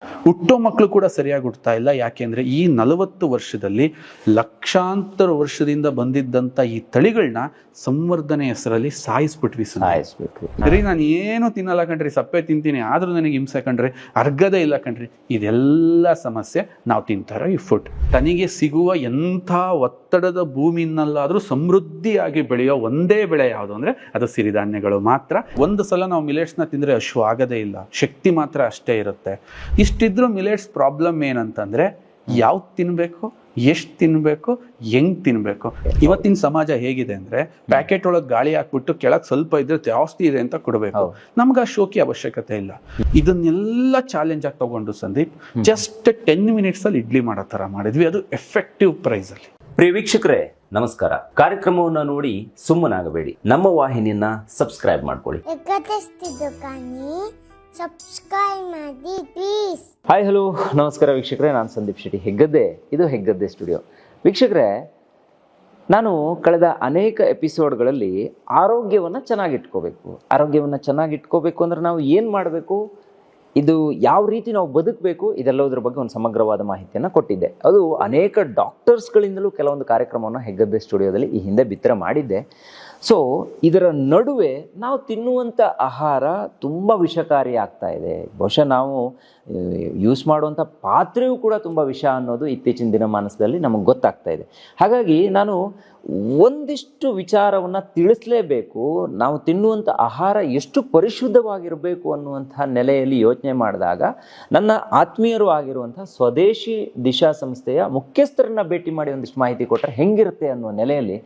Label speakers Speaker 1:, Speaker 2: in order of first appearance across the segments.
Speaker 1: ಹುಟ್ಟೋ ಮಕ್ಕಳು ಕೂಡ ಸರಿಯಾಗಿ ಹುಟ್ಟುತ್ತಾ ಇಲ್ಲ. ಯಾಕೆಂದ್ರೆ ಈ 40 ವರ್ಷದಲ್ಲಿ ಲಕ್ಷಾಂತರ ವರ್ಷದಿಂದ ಬಂದಿದ್ದಂತ ಈ ತಳಿಗಳನ್ನ ಸಂವರ್ಧನೆ ಹೆಸರಲ್ಲಿ ಸಾಯಿಸ್ಬಿಟ್ವಿ. ಬರೀ ನಾನು ಏನು ತಿನ್ನಲ್ಲ ಕಣ್ರಿ, ಸಪ್ಪೆ ತಿಂತೀನಿ ಆದ್ರೂ ನನಗೆ ಹಿಂಸೆ ಕಣ್ರಿ, ಅರ್ಗದೇ ಇಲ್ಲ ಕಣ್ರಿ. ಇದೆಲ್ಲ ಸಮಸ್ಯೆ ನಾವು ತಿಂತಾರೋ ಈ ಫುಡ್. ತನಗೆ ಸಿಗುವ ಎಂಥ ಒತ್ತಡದ ಭೂಮಿನಲ್ಲಾದ್ರೂ ಸಮೃದ್ಧಿಯಾಗಿ ಬೆಳೆಯೋ ಒಂದೇ ಬೆಳೆ ಯಾವುದು ಅಂದ್ರೆ ಅದು ಸಿರಿಧಾನ್ಯಗಳು ಮಾತ್ರ. ಒಂದು ಸಲ ನಾವು ಮಿಲೆಟ್ಸ್ನ ತಿಂದ್ರೆ ಅಶ್ವ ಆಗದೇ ಇಲ್ಲ, ಶಕ್ತಿ ಮಾತ್ರ ಅಷ್ಟೇ ಇರುತ್ತೆ. ಇಷ್ಟಿದ್ರು ಮಿಲೆಟ್ಸ್ ಪ್ರಾಬ್ಲಮ್ ಏನಂತಂದ್ರೆ ಯಾವ್ದು ತಿನ್ಬೇಕು, ಎಷ್ಟು ತಿನ್ಬೇಕು, ಹೆಂಗ್ ತಿನ್ಬೇಕು. ಇವತ್ತಿನ ಸಮಾಜ ಹೇಗಿದೆ ಅಂದ್ರೆ ಪ್ಯಾಕೆಟ್ ಒಳಗೆ ಗಾಳಿ ಹಾಕ್ಬಿಟ್ಟು ಕೆಳಗ್ ಸ್ವಲ್ಪ ಇದ್ರೆ ಜಾಸ್ತಿ ಇದೆ ಅಂತ ಕೊಡಬೇಕು. ನಮ್ಗೆ ಆ ಶೋಕಿ ಅವಶ್ಯಕತೆ ಇಲ್ಲ. ಇದನ್ನೆಲ್ಲ ಚಾಲೆಂಜ್ ಆಗಿ ತಗೊಂಡು ಸಂದೀಪ್ ಜಸ್ಟ್ 10 ಮಿನಿಟ್ಸ್ ಅಲ್ಲಿ ಇಡ್ಲಿ ಮಾಡೋ ತರ ಮಾಡಿದ್ವಿ, ಅದು ಎಫೆಕ್ಟಿವ್ ಪ್ರೈಸ್ ಅಲ್ಲಿ.
Speaker 2: ಪ್ರಿಯ ವೀಕ್ಷಕರೇ ನಮಸ್ಕಾರ. ಕಾರ್ಯಕ್ರಮವನ್ನು ನೋಡಿ ಸುಮ್ಮನಾಗಬೇಡಿ, ನಮ್ಮ ವಾಹಿನಿಯನ್ನ ಸಬ್ಸ್ಕ್ರೈಬ್ ಮಾಡ್ಕೊಳ್ಳಿ.
Speaker 3: ಸಬ್ಸ್ಕ್ರೈಬ್ ಮಾಡಿ ಪ್ಲೀಸ್.
Speaker 4: ಹಾಯ್ ಹಲೋ ನಮಸ್ಕಾರ ವೀಕ್ಷಕರೇ, ನಾನು ಸಂದೀಪ್ ಶೆಟ್ಟಿ ಹೆಗ್ಗದ್ದೆ. ಇದು ಹೆಗ್ಗದ್ದೆ ಸ್ಟುಡಿಯೋ. ವೀಕ್ಷಕರೇ, ನಾನು ಕಳೆದ ಅನೇಕ ಎಪಿಸೋಡ್ಗಳಲ್ಲಿ ಆರೋಗ್ಯವನ್ನು ಚೆನ್ನಾಗಿಟ್ಕೋಬೇಕು ಅಂದ್ರೆ ನಾವು ಏನು ಮಾಡಬೇಕು, ಇದು ಯಾವ ರೀತಿ ನಾವು ಬದುಕಬೇಕು, ಇದೆಲ್ಲದರ ಬಗ್ಗೆ ಒಂದು ಸಮಗ್ರವಾದ ಮಾಹಿತಿಯನ್ನು ಕೊಟ್ಟಿದ್ದೆ. ಅದು ಅನೇಕ ಡಾಕ್ಟರ್ಸ್ಗಳಿಂದಲೂ ಕೆಲವೊಂದು ಕಾರ್ಯಕ್ರಮವನ್ನು ಹೆಗ್ಗದ್ದೆ ಸ್ಟುಡಿಯೋದಲ್ಲಿ ಈ ಹಿಂದೆ ಬಿತ್ತರ ಮಾಡಿದ್ದೆ. ಸೊ ಇದರ ನಡುವೆ ನಾವು ತಿನ್ನುವಂಥ ಆಹಾರ ತುಂಬ ವಿಷಕಾರಿ ಆಗ್ತಾ ಇದೆ. ಬಹುಶಃ ನಾವು ಯೂಸ್ ಮಾಡುವಂಥ ಪಾತ್ರೆಯೂ ಕೂಡ ತುಂಬ ವಿಷ ಅನ್ನೋದು ಇತ್ತೀಚಿನ ದಿನಮಾನದಲ್ಲಿ ನಮಗೆ ಗೊತ್ತಾಗ್ತಾ ಇದೆ. ಹಾಗಾಗಿ ನಾನು ಒಂದಿಷ್ಟು ವಿಚಾರವನ್ನು ತಿಳಿಸಲೇಬೇಕು. ನಾವು ತಿನ್ನುವಂಥ ಆಹಾರ ಎಷ್ಟು ಪರಿಶುದ್ಧವಾಗಿರಬೇಕು ಅನ್ನುವಂಥ ನೆಲೆಯಲ್ಲಿ ಯೋಚನೆ ಮಾಡಿದಾಗ ನನ್ನ ಆತ್ಮೀಯರು ಆಗಿರುವಂಥ ಸ್ವದೇಶಿ ದಿಶಾ ಸಂಸ್ಥೆಯ ಮುಖ್ಯಸ್ಥರನ್ನ ಭೇಟಿ ಮಾಡಿ ಒಂದಿಷ್ಟು ಮಾಹಿತಿ ಕೊಟ್ಟರೆ ಹೆಂಗಿರುತ್ತೆ ಅನ್ನುವ ನೆಲೆಯಲ್ಲಿ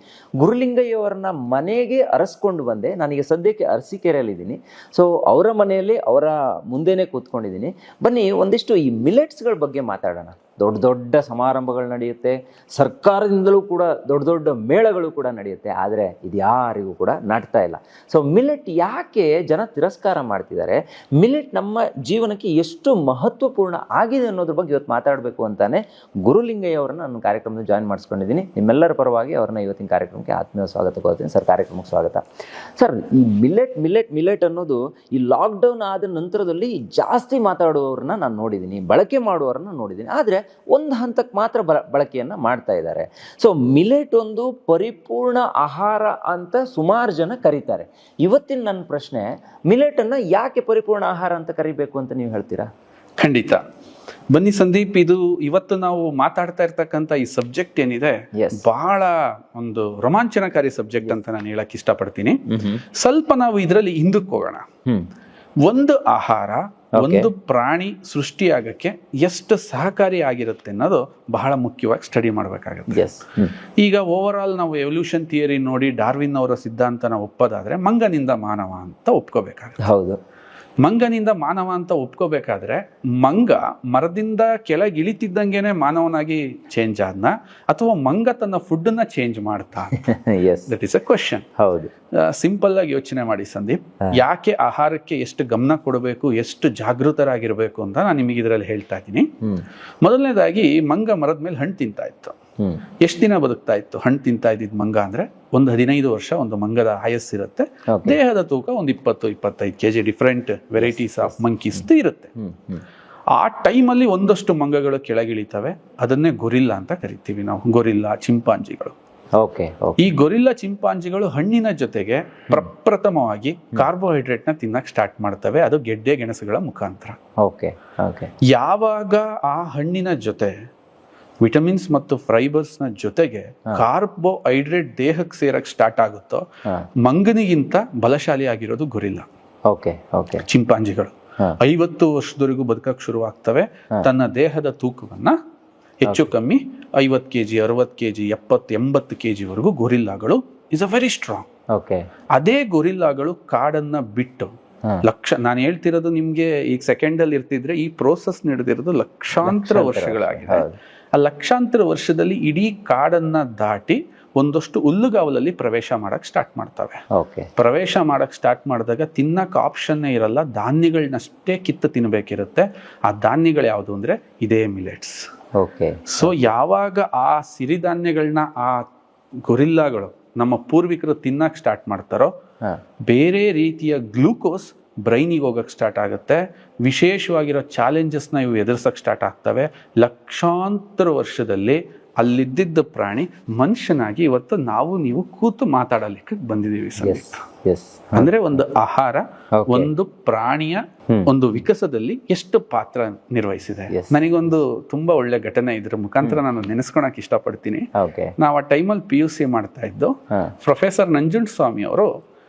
Speaker 4: ಗುರುಲಿಂಗಯ್ಯವರನ್ನ ಮನೆಗೆ ಅರಸ್ಕೊಂಡು ಬಂದೆ. ನಾನೀಗ ಸದ್ಯಕ್ಕೆ ಅರಸೀಕೆರೆಯಲ್ಲಿದ್ದೀನಿ. ಸೊ ಅವರ ಮನೆಯಲ್ಲಿ ಅವರ ಮುಂದೆನೇ ಕೂತ್ಕೊಂಡಿದ್ದೀನಿ. ಬನ್ನಿ ಒಂದಿಷ್ಟು ಈ ಮಿಲೆಟ್ಸ್ಗಳ ಬಗ್ಗೆ ಮಾತಾಡೋಣ. ದೊಡ್ಡ ದೊಡ್ಡ ಸಮಾರಂಭಗಳು ನಡೆಯುತ್ತೆ, ಸರ್ಕಾರದಿಂದಲೂ ಕೂಡ ದೊಡ್ಡ ದೊಡ್ಡ ಮೇಳಗಳು ಕೂಡ ನಡೆಯುತ್ತೆ, ಆದರೆ ಇದು ಯಾರಿಗೂ ಕೂಡ ನಾಟ್ತಾ ಇಲ್ಲ. ಸೊ ಮಿಲೆಟ್ ಯಾಕೆ ಜನ ತಿರಸ್ಕಾರ ಮಾಡ್ತಿದ್ದಾರೆ, ಮಿಲೆಟ್ ನಮ್ಮ ಜೀವನಕ್ಕೆ ಎಷ್ಟು ಮಹತ್ವಪೂರ್ಣ ಆಗಿದೆ ಅನ್ನೋದ್ರ ಬಗ್ಗೆ ಇವತ್ತು ಮಾತಾಡಬೇಕು ಅಂತಾನೆ ಗುರುಲಿಂಗಯ್ಯ ಅವರನ್ನ ನನ್ನ ಕಾರ್ಯಕ್ರಮದಲ್ಲಿ ಜಾಯಿನ್ ಮಾಡಿಸ್ಕೊಂಡಿದ್ದೀನಿ. ನಿಮ್ಮೆಲ್ಲರ ಪರವಾಗಿ ಅವ್ರನ್ನ ಇವತ್ತಿನ ಕಾರ್ಯಕ್ರಮಕ್ಕೆ ಆತ್ಮೀಯ ಸ್ವಾಗತ ಕೋರ್ತೀನಿ. ಸರ್, ಕಾರ್ಯಕ್ರಮಕ್ಕೆ ಸ್ವಾಗತ. ಸರ್, ಈ ಮಿಲೆಟ್ ಅನ್ನೋದು ಈ ಲಾಕ್ಡೌನ್ ಆದ ನಂತರದಲ್ಲಿ ಜಾಸ್ತಿ ಮಾತಾಡುವವ್ರನ್ನ ನಾನು ನೋಡಿದ್ದೀನಿ, ಬಳಕೆ ಮಾಡುವವ್ರನ್ನ ನೋಡಿದ್ದೀನಿ. ಆದರೆ ಒಂದು ಹಂತಕ್ಕೆ ಮಾತ್ರ ಬಳಕೆಯನ್ನು ಮಾಡ್ತಾ ಇದ್ದಾರೆ. ಸೊ ಮಿಲೆಟ್ ಒಂದು ಪರಿಪೂರ್ಣ ಆಹಾರ ಅಂತ ಸುಮಾರು ಜನ ಕರೀತಾರೆ. ಇವತ್ತಿನ ನನ್ನ ಪ್ರಶ್ನೆ, ಮಿಲೆಟನ್ನು ಯಾಕೆ ಪರಿಪೂರ್ಣ ಆಹಾರ ಅಂತ ಕರಿಬೇಕು ಅಂತ ನೀವು ಹೇಳ್ತೀರಾ?
Speaker 1: ಖಂಡಿತ. ಬನ್ನಿ ಸಂದೀಪ್, ಇದು ಇವತ್ತು ನಾವು ಮಾತಾಡ್ತಾ ಇರ್ತಕ್ಕಂಥ ಈ ಸಬ್ಜೆಕ್ಟ್ ಏನಿದೆ ಬಹಳ ಒಂದು ರೋಮಾಂಚನಕಾರಿ ಸಬ್ಜೆಕ್ಟ್ ಅಂತ ನಾನು ಹೇಳಕ್ ಇಷ್ಟಪಡ್ತೀನಿ. ಸ್ವಲ್ಪ ನಾವು ಇದರಲ್ಲಿ ಹಿಂದಕ್ಕೆ ಹೋಗೋಣ. ಒಂದು ಆಹಾರ, ಒಂದು ಪ್ರಾಣಿ ಸೃಷ್ಟಿಯಾಗಕ್ಕೆ ಎಷ್ಟು ಸಹಕಾರಿ ಆಗಿರುತ್ತೆ ಅನ್ನೋದು ಬಹಳ ಮುಖ್ಯವಾಗಿ ಸ್ಟಡಿ ಮಾಡಬೇಕಾಗುತ್ತೆ. ಈಗ ಓವರ್ ಆಲ್ ನಾವು ಎವಲ್ಯೂಷನ್ ಥಿಯರಿ ನೋಡಿ ಡಾರ್ವಿನ್ ಅವರ ಸಿದ್ಧಾಂತನ ಒಪ್ಪೋದಾದ್ರೆ ಮಂಗನಿಂದ ಮಾನವ ಅಂತ ಒಪ್ಕೋಬೇಕಾಗುತ್ತೆ.
Speaker 4: ಹೌದು,
Speaker 1: ಮಂಗನಿಂದ ಮಾನವ ಅಂತ ಒಪ್ಕೋಬೇಕಾದ್ರೆ ಮಂಗ ಮರದಿಂದ ಕೆಳಗೆ ಇಳಿತಿದ್ದಂಗೆನೆ ಮಾನವನಾಗಿ ಚೇಂಜ್ ಆದ್ನ, ಅಥವಾ ಮಂಗ ತನ್ನ ಫುಡ್ ನ ಚೇಂಜ್ ಮಾಡ್ತಾ? That is a question.
Speaker 4: ಹೌದು,
Speaker 1: ಸಿಂಪಲ್ ಆಗಿ ಯೋಚನೆ ಮಾಡಿ ಸಂದೀಪ್, ಯಾಕೆ ಆಹಾರಕ್ಕೆ ಎಷ್ಟು ಗಮನ ಕೊಡಬೇಕು, ಎಷ್ಟು ಜಾಗೃತರಾಗಿರ್ಬೇಕು ಅಂತ ನಾನು ನಿಮಗೆ ಇದರಲ್ಲಿ ಹೇಳ್ತಾ ಇದ್ದೀನಿ. ಮೊದಲನೇದಾಗಿ, ಮಂಗ ಮರದ ಮೇಲೆ ಹಣ್ಣು ತಿಂತಾ ಇತ್ತು. ಎಷ್ಟು ದಿನ ಬದುಕ್ತಾ ಇತ್ತು ಹಣ್ಣು ತಿಂತಾ ಇದ್ದಿದ್ ಮಂಗ ಅಂದ್ರೆ? ಒಂದು 15 ವರ್ಷ ಒಂದು ಮಂಗದ ಆಯಸ್ಸಿರುತ್ತೆ. ದೇಹದ ತೂಕ ಒಂದು 20-25 kg. Different varieties of monkeys ಇರುತ್ತೆ. ಆ ಟೈಮಲ್ಲಿ ಒಂದಷ್ಟು ಮಂಗಗಳು ಕೆಳಗಿಳಿತವೆ. ಅದನ್ನೇ ಗೊರಿಲ್ಲಾ ಅಂತ ಕರಿತೀವಿ ನಾವು. ಗೊರಿಲ್ಲಾ, ಚಿಂಪಾಂಜಿಗಳು. ಈ ಗೊರಿಲ್ಲಾ ಚಿಂಪಾಂಜಿಗಳು ಹಣ್ಣಿನ ಜೊತೆಗೆ ಪ್ರಪ್ರಥಮವಾಗಿ ಕಾರ್ಬೋಹೈಡ್ರೇಟ್ ನ ತಿನ್ನಕ್ ಸ್ಟಾರ್ಟ್ ಮಾಡ್ತವೆ. ಅದು ಗೆಡ್ಡೆ ಗೆಣಸುಗಳ ಮುಖಾಂತರ. ಯಾವಾಗ ಆ ಹಣ್ಣಿನ ಜೊತೆ ವಿಟಮಿನ್ಸ್ ಮತ್ತು ಫೈಬರ್ಸ್ ನ ಜೊತೆಗೆ ಕಾರ್ಬೋಹೈಡ್ರೇಟ್ ದೇಹಕ್ಕೆ ಸೇರಕ್ ಸ್ಟಾರ್ಟ್ ಆಗುತ್ತೋ, ಮಂಗನಿಗಿಂತ ಬಲಶಾಲಿ ಆಗಿರೋದು ಗೊರಿಲ್ಲಾ. ಚಿಂಪಾಂಜಿಗಳು 50 ವರ್ಷದವರೆಗೂ ಬದುಕಕ್ ಶುರು ಆಗ್ತವೆ. ತನ್ನ ದೇಹದ ತೂಕವನ್ನ ಹೆಚ್ಚು ಕಮ್ಮಿ 50 kg, 60 kg, 70-80 kg ವರೆಗೂ ಗೊರಿಲ್ಲಾಗಳು ಇಸ್ ಅ ವೆರಿ ಸ್ಟ್ರಾಂಗ್. ಅದೇ ಗೊರಿಲ್ಲಾಗಳು ಕಾಡನ್ನ ಬಿಟ್ಟು ನಾನು ಹೇಳ್ತಿರೋದು ನಿಮ್ಗೆ ಈಗ ಸೆಕೆಂಡ್ ಅಲ್ಲಿ ಇರ್ತಿದ್ರೆ, ಈ ಪ್ರೋಸೆಸ್ ನಡೆದಿರೋದು ಲಕ್ಷಾಂತರ ವರ್ಷಗಳಾಗಿದೆ. ಆ ಲಕ್ಷಾಂತರ ವರ್ಷದಲ್ಲಿ ಇಡೀ ಕಾಡನ್ನ ದಾಟಿ ಒಂದಷ್ಟು ಹುಲ್ಲುಗಾವಲಲ್ಲಿ ಪ್ರವೇಶ ಮಾಡಕ್ ಸ್ಟಾರ್ಟ್ ಮಾಡ್ತವೆ. ಪ್ರವೇಶ ಮಾಡಕ್ ಸ್ಟಾರ್ಟ್ ಮಾಡಿದಾಗ ತಿನ್ನಕ್ ಆಪ್ಷನ್ ಇರಲ್ಲ, ಧಾನ್ಯಗಳನ್ನಷ್ಟೇ ಕಿತ್ತು ತಿನ್ಬೇಕಿರುತ್ತೆ. ಆ ಧಾನ್ಯಗಳು ಯಾವುದು ಅಂದ್ರೆ ಇದೇ ಮಿಲೆಟ್ಸ್. ಸೊ ಯಾವಾಗ ಆ ಸಿರಿಧಾನ್ಯಗಳನ್ನ ಆ ಗೊರಿಲ್ಲಾಗಳು ನಮ್ಮ ಪೂರ್ವಿಕರು ತಿನ್ನಕ್ ಸ್ಟಾರ್ಟ್ ಮಾಡ್ತಾರೋ, ಬೇರೆ ರೀತಿಯ ಗ್ಲೂಕೋಸ್ ಬ್ರೈನಿಗೆ ಹೋಗಕ್ಕೆ ಸ್ಟಾರ್ಟ್ ಆಗುತ್ತೆ. ವಿಶೇಷವಾಗಿರೋ ಚಾಲೆಂಜಸ್ನ ಇವು ಎದುರಿಸಕ್ಕೆ ಸ್ಟಾರ್ಟ್ ಆಗ್ತವೆ. ಲಕ್ಷಾಂತರ ವರ್ಷದಲ್ಲಿ ಅಲ್ಲಿದ್ದ ಪ್ರಾಣಿ ಮನುಷ್ಯನಾಗಿ ಇವತ್ತು ನೀವು ಕೂತು ಮಾತಾಡಲಿಕ್ಕೆ ಬಂದಿದ್ದೀವಿ ಸಂದೀಪ್. ಅಂದ್ರೆ ಒಂದು ಆಹಾರ ಒಂದು ಪ್ರಾಣಿಯ ಒಂದು ವಿಕಾಸದಲ್ಲಿ ಎಷ್ಟು ಪಾತ್ರ ನಿರ್ವಹಿಸಿದೆ. ನನಗೊಂದು ತುಂಬಾ ಒಳ್ಳೆ ಘಟನೆ ಇದ್ರ ಮುಖಾಂತರ ನಾನು ನೆನೆಸ್ಕೊಳಕ್ ಇಷ್ಟಪಡ್ತೀನಿ. ನಾವು ಆ ಟೈಮಲ್ಲಿ PUC ಮಾಡ್ತಾ ಇದ್ದು ಪ್ರೊಫೆಸರ್ ನಂಜುಂಡಸ್ವಾಮಿ ಅವರು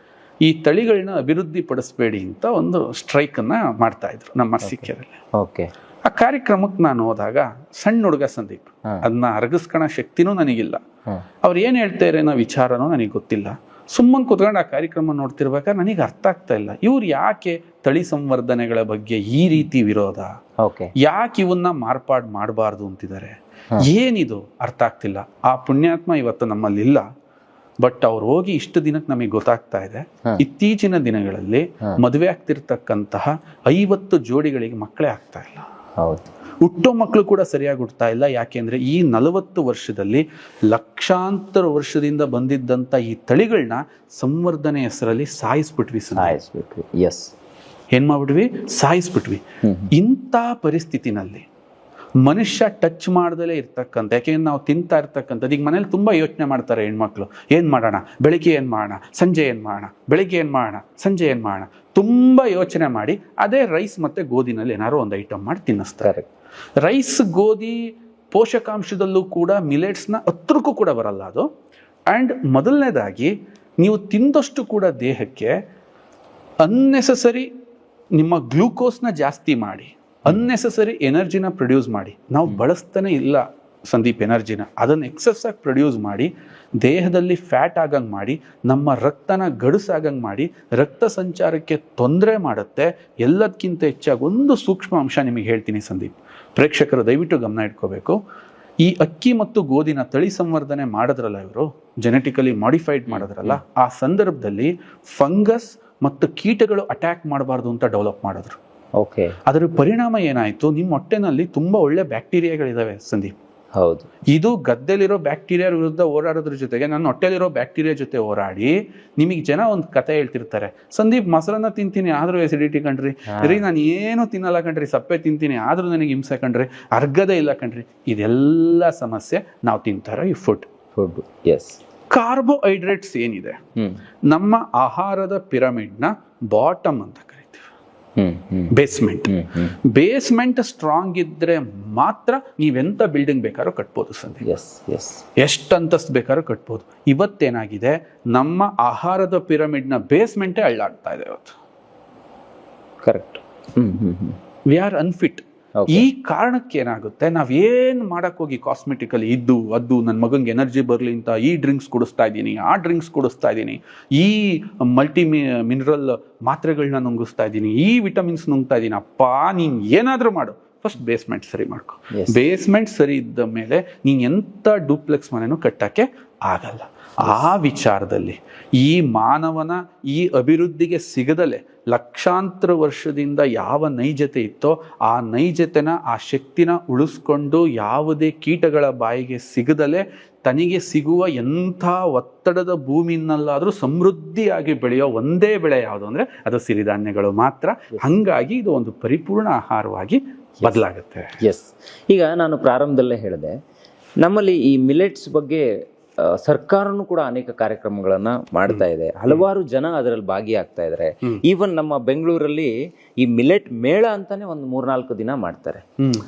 Speaker 1: ಈ ತಳಿಗಳನ್ನ ಅಭಿವೃದ್ಧಿ ಪಡಿಸಬೇಡಿ ಅಂತ ಒಂದು ಸ್ಟ್ರೈಕ್ ಅನ್ನ ಮಾಡ್ತಾ ಇದ್ರು ನಮ್ಮ ಸಿಕ್ಕಿರಲ್ಲಿ. ಆ ಕಾರ್ಯಕ್ರಮಕ್ಕೆ ನಾನು ಹೋದಾಗ ಸಣ್ಣ ಹುಡುಗ ಸಂದೀಪ್, ಅದನ್ನ ಅರಗಿಸ್ಕೊಳ ಶಕ್ತಿನೂ ನನಗಿಲ್ಲ. ಅವ್ರು ಏನ್ ಹೇಳ್ತಾರೆ ಅನ್ನೋ ವಿಚಾರನೂ ನನಗೆ ಗೊತ್ತಿಲ್ಲ. ಸುಮ್ಮನೆ ಕೂತ್ಕೊಂಡು ಆ ಕಾರ್ಯಕ್ರಮ ನೋಡ್ತಿರ್ಬೇಕಾದ್ರೆ ನನಗೆ ಅರ್ಥ ಆಗ್ತಾ ಇಲ್ಲ, ಇವ್ರು ಯಾಕೆ ತಳಿ ಸಂವರ್ಧನೆಗಳ ಬಗ್ಗೆ ಈ ರೀತಿ ವಿರೋಧ, ಯಾಕೆ ಇವನ್ನ ಮಾರ್ಪಾಡು ಮಾಡಬಾರ್ದು ಅಂತಿದ್ದಾರೆ, ಏನಿದು ಅರ್ಥ ಆಗ್ತಿಲ್ಲ. ಆ ಪುಣ್ಯಾತ್ಮ ಇವತ್ತು ನಮ್ಮಲ್ಲಿ ಇಲ್ಲ, ಬಟ್ ಅವ್ರು ಹೋಗಿ ಇಷ್ಟು ದಿನಕ್ಕೆ ನಮಗೆ ಗೊತ್ತಾಗ್ತಾ ಇದೆ. ಇತ್ತೀಚಿನ ದಿನಗಳಲ್ಲಿ ಮದುವೆ ಆಗ್ತಿರ್ತಕ್ಕಂತಹ 50 ಜೋಡಿಗಳಿಗೆ ಮಕ್ಕಳೇ ಆಗ್ತಾ ಇಲ್ಲ. ಹುಟ್ಟೋ ಮಕ್ಕಳು ಕೂಡ ಸರಿಯಾಗಿ ಹುಟ್ಟತಾ ಇಲ್ಲ. ಯಾಕೆಂದ್ರೆ ಈ 40 ವರ್ಷದಲ್ಲಿ ಲಕ್ಷಾಂತರ ವರ್ಷದಿಂದ ಬಂದಿದ್ದಂತ ಈ ತಳಿಗಳನ್ನ ಸಂವರ್ಧನೆ ಹೆಸರಲ್ಲಿ ಸಾಯಿಸ್ಬಿಟ್ವಿ. ಏನ್ ಮಾಡ್ಬಿಟ್ವಿ? ಸಾಯಿಸ್ಬಿಟ್ವಿ. ಇಂಥ ಪರಿಸ್ಥಿತಿನಲ್ಲಿ ಮನುಷ್ಯ ಟಚ್ ಮಾಡ್ದಲೇ ಇರ್ತಕ್ಕಂಥ, ಯಾಕೆಂದ್ರೆ ನಾವು ತಿಂತಾ ಇರ್ತಕ್ಕಂಥದ್ದು, ಈಗ ಮನೇಲಿ ತುಂಬಾ ಯೋಚನೆ ಮಾಡ್ತಾರೆ ಹೆಣ್ಮಕ್ಳು, ಏನ್ ಮಾಡೋಣ, ಬೆಳಿಗ್ಗೆ ಏನ್ ಮಾಡೋಣ, ಸಂಜೆ ಏನ್ ಮಾಡೋಣ, ಬೆಳಿಗ್ಗೆ ಏನ್ ಮಾಡೋಣ, ಸಂಜೆ ಏನ್ ಮಾಡೋಣ, ತುಂಬಾ ಯೋಚನೆ ಮಾಡಿ ಅದೇ ರೈಸ್ ಮತ್ತೆ ಗೋಧಿನಲ್ಲಿ ಏನಾದ್ರು ಒಂದು ಐಟಮ್ ಮಾಡಿ ತಿನ್ನಿಸ್ತಾರೆ. ರೈಸ್ ಗೋಧಿ ಪೋಷಕಾಂಶದಲ್ಲೂ ಕೂಡ ಮಿಲೆಟ್ಸ್ನ ಹತ್ರಕ್ಕೂ ಕೂಡ ಬರಲ್ಲ ಅದು. ಅಂಡ್ ಮೊದಲನೇದಾಗಿ ನೀವು ತಿಂದಷ್ಟು ಕೂಡ ದೇಹಕ್ಕೆ ಅನ್ನೆಸೆಸರಿ ನಿಮ್ಮ ಗ್ಲೂಕೋಸ್ನ ಜಾಸ್ತಿ ಮಾಡಿ ಅನ್ನೆಸೆಸರಿ ಎನರ್ಜಿನ ಪ್ರೊಡ್ಯೂಸ್ ಮಾಡಿ, ನಾವು ಬಳಸ್ತಾನೆ ಇಲ್ಲ ಸಂದೀಪ್ ಎನರ್ಜಿನ, ಅದನ್ನು ಎಕ್ಸೆಸ್ ಆಗಿ ಪ್ರೊಡ್ಯೂಸ್ ಮಾಡಿ ದೇಹದಲ್ಲಿ ಫ್ಯಾಟ್ ಆಗಂಗೆ ಮಾಡಿ ನಮ್ಮ ರಕ್ತನ ಗಡುಸಾಗಂಗೆ ಮಾಡಿ ರಕ್ತ ಸಂಚಾರಕ್ಕೆ ತೊಂದರೆ ಮಾಡುತ್ತೆ. ಎಲ್ಲದಕ್ಕಿಂತ ಹೆಚ್ಚಾಗಿ ಒಂದು ಸೂಕ್ಷ್ಮ ಅಂಶ ನಿಮಗೆ ಹೇಳ್ತೀನಿ ಸಂದೀಪ್, ಪ್ರೇಕ್ಷಕರು ದಯವಿಟ್ಟು ಗಮನ ಇಟ್ಕೋಬೇಕು. ಈ ಅಕ್ಕಿ ಮತ್ತು ಗೋಧಿನ ತಳಿ ಸಂವರ್ಧನೆ ಮಾಡಿದ್ರಲ್ಲ ಇವರು, ಜೆನೆಟಿಕಲಿ ಮಾಡಿಫೈಡ್ ಮಾಡಿದ್ರಲ್ಲ, ಆ ಸಂದರ್ಭದಲ್ಲಿ ಫಂಗಸ್ ಮತ್ತು ಕೀಟಗಳು ಅಟ್ಯಾಕ್ ಮಾಡಬಾರ್ದು ಅಂತ ಡೆವಲಪ್ ಮಾಡಿದ್ರು. ಅದರ ಪರಿಣಾಮ ಏನಾಯ್ತು, ನಿಮ್ಮ ಹೊಟ್ಟೆನಲ್ಲಿ ತುಂಬಾ ಒಳ್ಳೆ ಬ್ಯಾಕ್ಟೀರಿಯಾಗಳಿದಾವೆ ಸಂದೀಪ್.
Speaker 4: ಹೌದು,
Speaker 1: ಇದು ಗದ್ದೆಲಿರೋ ಬ್ಯಾಕ್ಟೀರಿಯಾ ವಿರುದ್ಧ ಹೋರಾಡೋದ್ರ ಜೊತೆಗೆ ನನ್ನ ಹೊಟ್ಟೆಲಿರೋ ಬ್ಯಾಕ್ಟೀರಿಯಾ ಜೊತೆ ಹೋರಾಡಿ ನಿಮಗೆ ಜನ ಒಂದು ಕತೆ ಹೇಳ್ತಿರ್ತಾರೆ, ಸಂದೀಪ್ ಮೊಸರನ್ನ ತಿಂತೀನಿ ಆದ್ರೂ ಎಸಿಡಿಟಿ ಕಣ್ರಿ, ರೀ ನಾನು ಏನು ತಿನ್ನಲ್ಲ ಕಣ್ರಿ, ಸಪ್ಪೆ ತಿಂತೀನಿ ಆದ್ರೂ ನನಗೆ ಹಿಂಸೆ ಕಣ್ರಿ, ಅರ್ಗದೇ ಇಲ್ಲ ಕಣ್ರಿ. ಇದೆಲ್ಲ ಸಮಸ್ಯೆ ನಾವು ತಿಂತಾರೋ ಈ ಫುಡ್. ಕಾರ್ಬೋಹೈಡ್ರೇಟ್ಸ್ ಏನಿದೆ ನಮ್ಮ ಆಹಾರದ ಪಿರಮಿಡ್ನ ಬಾಟಮ್ ಅಂತ ಕರಿತೀವಿ, ಬೇಸ್ಮೆಂಟ್ ಸ್ಟ್ರಾಂಗ್ ಇದ್ರೆ ಮಾತ್ರ ನೀವೆಂತ ಬಿಲ್ಡಿಂಗ್ ಬೇಕಾದ್ರೂ ಕಟ್ಬೋದು ಸಂದೀಪ್. ಎಷ್ಟು ಅಂತಸ್ತು ಬೇಕಾದ್ರೂ ಕಟ್ಬೋದು. ಇವತ್ತೇನಾಗಿದೆ, ನಮ್ಮ ಆಹಾರದ ಪಿರಮಿಡ್ನ ಬೇಸ್ಮೆಂಟೇ ಅಳ್ಳಾಡ್ತಾ ಇದೆ ಇವತ್ತು.
Speaker 4: ಕರೆಕ್ಟ್.
Speaker 1: We are unfit. ಈ ಕಾರಣಕ್ಕೆ ಏನಾಗುತ್ತೆ, ನಾವೇನ್ ಮಾಡಕ್ ಹೋಗಿ ಕಾಸ್ಮೆಟಿಕಲಿ ಇದ್ದು ಅದು ನನ್ನ ಮಗಂಗೆ ಎನರ್ಜಿ ಬರ್ಲಿ ಅಂತ ಈ ಡ್ರಿಂಕ್ಸ್ ಕುಡಿಸ್ತಾ ಇದ್ದೀನಿ, ಆ ಡ್ರಿಂಕ್ಸ್ ಕುಡಿಸ್ತಾ ಇದ್ದೀನಿ, ಈ ಮಲ್ಟಿ ಮಿನರಲ್ ಮಾತ್ರೆಗಳನ್ನ ನುಂಗಿಸ್ತಾ ಇದ್ದೀನಿ, ಈ ವಿಟಮಿನ್ಸ್ ನುಂಗ್ತಾ ಇದ್ದೀನಿ. ಅಪ್ಪ ನೀನ್ ಏನಾದ್ರೂ ಮಾಡು, ಫಸ್ಟ್ ಬೇಸ್ಮೆಂಟ್ ಸರಿ ಮಾಡ್ಕೊ. ಬೇಸ್ಮೆಂಟ್ ಸರಿ ಇದ್ದ ಮೇಲೆ ನೀನ್ ಎಂತ ಡೂಪ್ಲೆಕ್ಸ್ ಮನೆನೂ ಕಟ್ಟಕ್ಕೆ ಆಗಲ್ಲ. ಆ ವಿಚಾರದಲ್ಲಿ ಈ ಮಾನವನ ಈ ಅಭಿವೃದ್ಧಿಗೆ ಸಿಗದಲೆ ಲಕ್ಷಾಂತರ ವರ್ಷದಿಂದ ಯಾವ ನೈಜತೆ ಇತ್ತೋ ಆ ನೈಜತೆನ, ಆ ಶಕ್ತಿನ ಉಳಿಸ್ಕೊಂಡು ಯಾವುದೇ ಕೀಟಗಳ ಬಾಯಿಗೆ ಸಿಗದಲೆ ತನಗೆ ಸಿಗುವ ಎಂಥ ಒತ್ತಡದ ಭೂಮಿನಲ್ಲಾದ್ರೂ ಸಮೃದ್ಧಿಯಾಗಿ ಬೆಳೆಯೋ ಒಂದೇ ಬೆಳೆ ಯಾವುದು ಅಂದ್ರೆ ಅದು ಸಿರಿಧಾನ್ಯಗಳು ಮಾತ್ರ. ಹಂಗಾಗಿ ಇದು ಒಂದು ಪರಿಪೂರ್ಣ ಆಹಾರವಾಗಿ ಬದಲಾಗುತ್ತೆ.
Speaker 4: ಈಗ ನಾನು ಪ್ರಾರಂಭದಲ್ಲೇ ಹೇಳಿದೆ, ನಮ್ಮಲ್ಲಿ ಈ ಮಿಲೆಟ್ಸ್ ಬಗ್ಗೆ ಸರ್ಕಾರನು ಕೂಡ ಅನೇಕ ಕಾರ್ಯಕ್ರಮಗಳನ್ನ ಮಾಡ್ತಾ ಇದೆ, ಹಲವಾರು ಜನ ಅದರಲ್ಲಿ ಭಾಗಿಯಾಗ್ತಾ ಇದ್ದಾರೆ. ಈವನ್ ನಮ್ಮ ಬೆಂಗಳೂರಲ್ಲಿ ಈ ಮಿಲೆಟ್ ಮೇಳ ಅಂತಾನೆ ಒಂದು 3-4 ದಿನ ಮಾಡ್ತಾರೆ.